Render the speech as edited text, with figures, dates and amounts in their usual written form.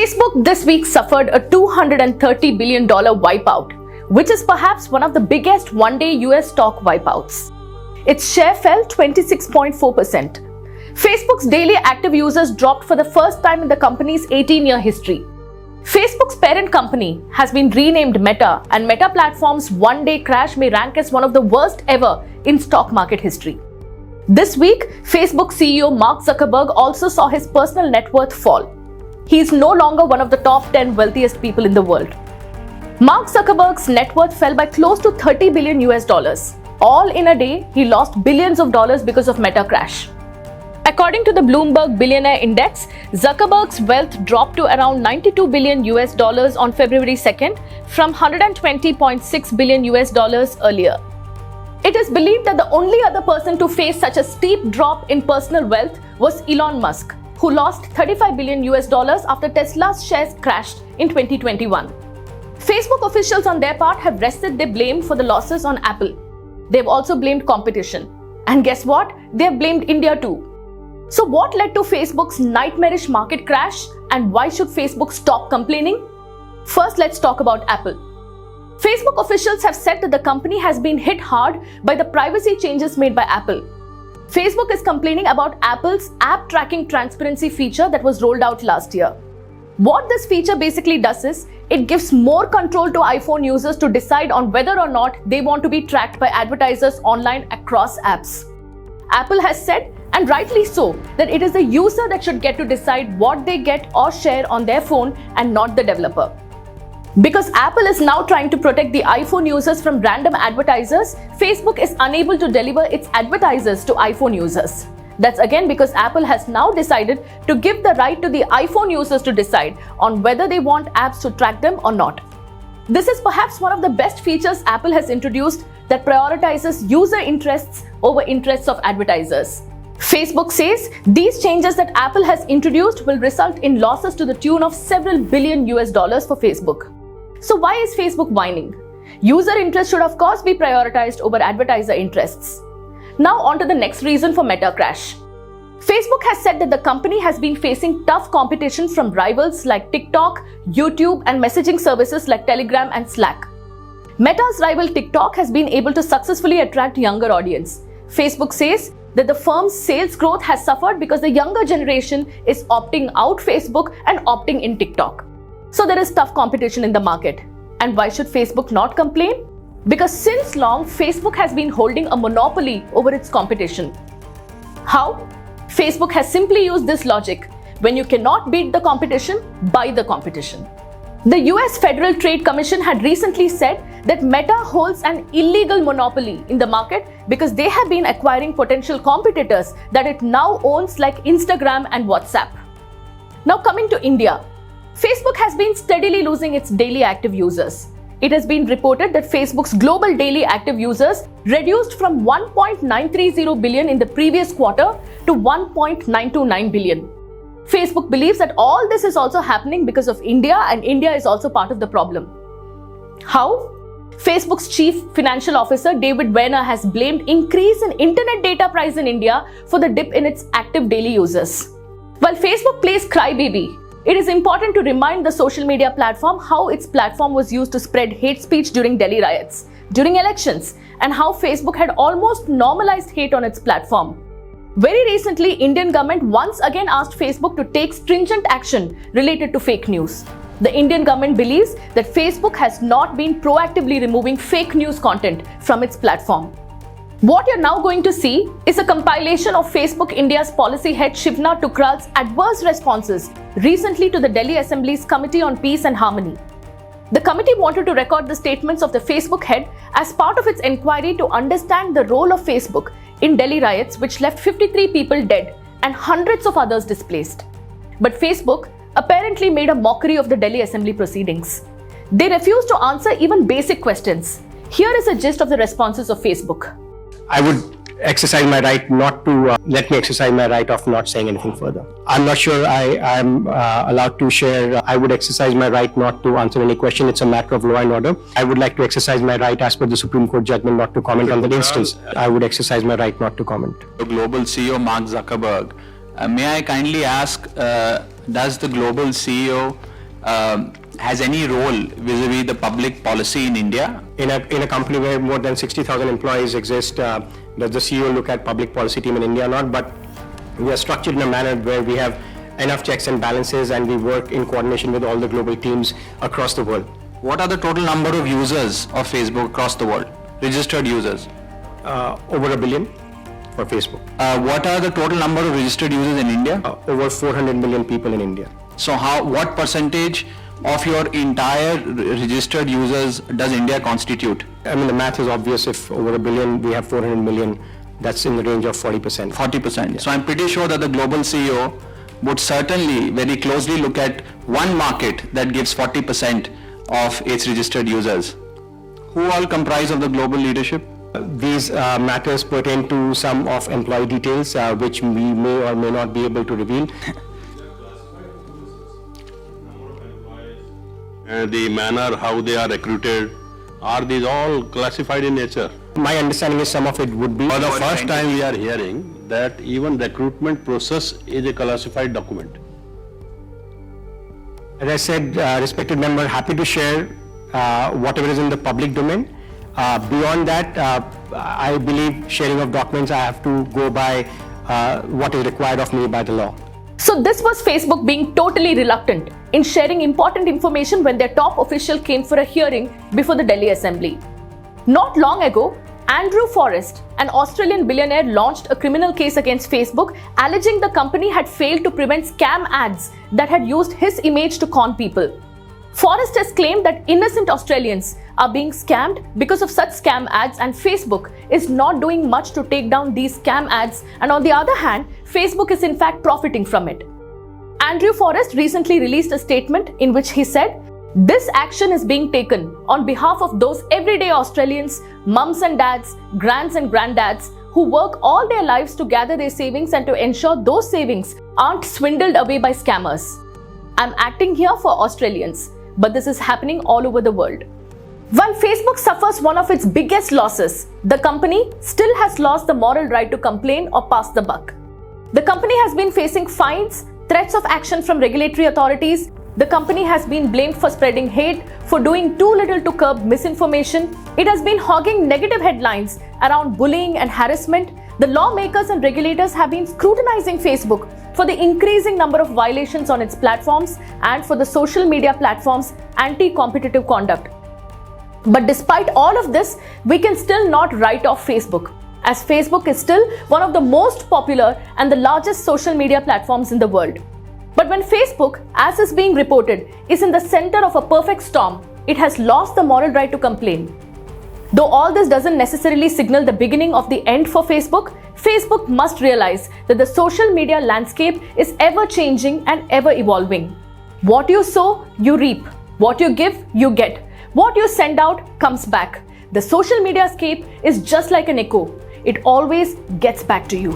Facebook this week suffered a $230 billion wipeout, which is perhaps one of the biggest one-day US stock wipeouts. Its share fell 26.4%. Facebook's daily active users dropped for the first time in the company's 18-year history. Facebook's parent company has been renamed Meta, and Meta Platform's one-day crash may rank as one of the worst ever in stock market history. This week, Facebook CEO Mark Zuckerberg also saw his personal net worth fall. He is no longer one of the top 10 wealthiest people in the world. Mark Zuckerberg's net worth fell by close to $30 billion US. All in a day, he lost billions of dollars because of Meta crash. According to the Bloomberg Billionaire Index, Zuckerberg's wealth dropped to around $92 billion US on February 2nd from $120.6 billion US earlier. It is believed that the only other person to face such a steep drop in personal wealth was Elon Musk, who lost $35 billion US after Tesla's shares crashed in 2021. Facebook officials on their part have rested their blame for the losses on Apple. They've also blamed competition. And guess what? They've blamed India too. So what led to Facebook's nightmarish market crash, and why should Facebook stop complaining? First, let's talk about Apple. Facebook officials have said that the company has been hit hard by the privacy changes made by Apple. Facebook is complaining about Apple's app tracking transparency feature that was rolled out last year. What this feature basically does is, it gives more control to iPhone users to decide on whether or not they want to be tracked by advertisers online across apps. Apple has said, and rightly so, that it is the user that should get to decide what they get or share on their phone and not the developer. Because Apple is now trying to protect the iPhone users from random advertisers, Facebook is unable to deliver its advertisers to iPhone users. That's again because Apple has now decided to give the right to the iPhone users to decide on whether they want apps to track them or not. This is perhaps one of the best features Apple has introduced that prioritizes user interests over interests of advertisers. Facebook says these changes that Apple has introduced will result in losses to the tune of several billion US dollars for Facebook. So why is Facebook whining? User interest should of course be prioritized over advertiser interests. Now on to the next reason for Meta crash. Facebook has said that the company has been facing tough competition from rivals like TikTok, YouTube, and messaging services like Telegram and Slack. Meta's rival TikTok has been able to successfully attract younger audience. Facebook says that the firm's sales growth has suffered because the younger generation is opting out Facebook and opting in TikTok. So there is tough competition in the market. And why should Facebook not complain? Because since long, Facebook has been holding a monopoly over its competition. How? Facebook has simply used this logic. When you cannot beat the competition, buy the competition. The US Federal Trade Commission had recently said that Meta holds an illegal monopoly in the market because they have been acquiring potential competitors that it now owns like Instagram and WhatsApp. Now coming to India, Facebook has been steadily losing its daily active users. It has been reported that Facebook's global daily active users reduced from 1.930 billion in the previous quarter to 1.929 billion. Facebook believes that all this is also happening because of India, and India is also part of the problem. How? Facebook's chief financial officer David Werner has blamed increase in internet data price in India for the dip in its active daily users. While Facebook plays crybaby, it is important to remind the social media platform how its platform was used to spread hate speech during Delhi riots, during elections, and how Facebook had almost normalized hate on its platform. Very recently, Indian government once again asked Facebook to take stringent action related to fake news. The Indian government believes that Facebook has not been proactively removing fake news content from its platform. What you're now going to see is a compilation of Facebook India's policy head Shivna Tukral's adverse responses recently to the Delhi Assembly's Committee on Peace and Harmony. The committee wanted to record the statements of the Facebook head as part of its inquiry to understand the role of Facebook in Delhi riots, which left 53 people dead and hundreds of others displaced. But Facebook apparently made a mockery of the Delhi Assembly proceedings. They refused to answer even basic questions. Here is a gist of the responses of Facebook. I would exercise my right not to let me exercise my right of not saying anything further. I'm not sure I am allowed to share. I would exercise my right not to answer any question. It's a matter of law and order. I would like to exercise my right as per the Supreme Court judgment not to comment on that instance. I would exercise my right not to comment. The global CEO Mark Zuckerberg, may I kindly ask, does the global CEO has any role vis-a-vis the public policy in India? In a company where more than 60,000 employees exist, does the CEO look at public policy team in India or not? But we are structured in a manner where we have enough checks and balances, and we work in coordination with all the global teams across the world. What are the total number of users of Facebook across the world? Registered users? Over 1 billion for Facebook. What are the total number of registered users in India? Over 400 million people in India. So what percentage of your entire registered users does India constitute? I mean, the math is obvious. If over 1 billion, we have 400 million, that's in the range of 40%. 40%. Yeah. So I'm pretty sure that the global CEO would certainly very closely look at one market that gives 40% of its registered users. Who all comprise of the global leadership? These matters pertain to some of employee details, which we may or may not be able to reveal. The manner how they are recruited, are these all classified in nature? My understanding is some of it would be. For the first time we are hearing that even recruitment process is a classified document. As I said, respected member, happy to share whatever is in the public domain. Beyond that, I believe sharing of documents, I have to go by what is required of me by the law. So this was Facebook being totally reluctant in sharing important information when their top official came for a hearing before the Delhi Assembly. Not long ago, Andrew Forrest, an Australian billionaire, launched a criminal case against Facebook, alleging the company had failed to prevent scam ads that had used his image to con people. Forrest has claimed that innocent Australians are being scammed because of such scam ads, and Facebook is not doing much to take down these scam ads, and on the other hand, Facebook is in fact profiting from it. Andrew Forrest recently released a statement in which he said, "This action is being taken on behalf of those everyday Australians, mums and dads, grands and granddads, who work all their lives to gather their savings and to ensure those savings aren't swindled away by scammers. I'm acting here for Australians, but this is happening all over the world." While Facebook suffers one of its biggest losses, the company still has lost the moral right to complain or pass the buck. The company has been facing fines, threats of action from regulatory authorities. The company has been blamed for spreading hate, for doing too little to curb misinformation. It has been hogging negative headlines around bullying and harassment. The lawmakers and regulators have been scrutinizing Facebook for the increasing number of violations on its platforms and for the social media platforms' anti-competitive conduct. But despite all of this, we can still not write off Facebook, as Facebook is still one of the most popular and the largest social media platforms in the world. But when Facebook, as is being reported, is in the center of a perfect storm, it has lost the moral right to complain. Though all this doesn't necessarily signal the beginning of the end for Facebook, Facebook must realize that the social media landscape is ever changing and ever evolving. What you sow, you reap. What you give, you get. What you send out comes back. The social media scape is just like an echo. It always gets back to you.